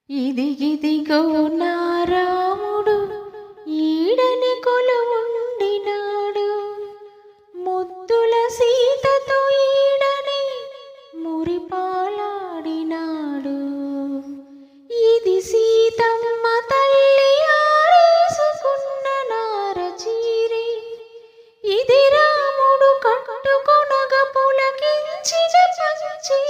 ఇదిగిదిగో నా రాముడు ఈడని కొలువుండినాడు, ముద్దుల సీతతో ఈడని మురిపాలాడినాడు. ఇది సీతమ్మ తల్లి ఆరేసుకున్న నారచీరి, ఇది రాముడు కట్టుకొనగ పులకించిన పంచి.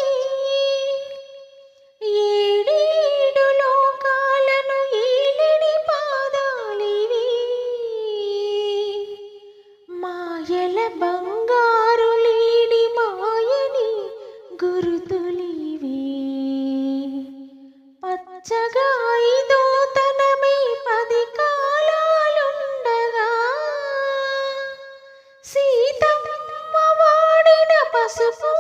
ఏడేడు లోకాలను ఏలిని పాదాలివి, మాయల బంగారు లేడి మాయని గురుతులివి. పచ్చగా ఇదో తనమే 10 కాలాలుండగా, సీతమ్మ వాడిన పసుపు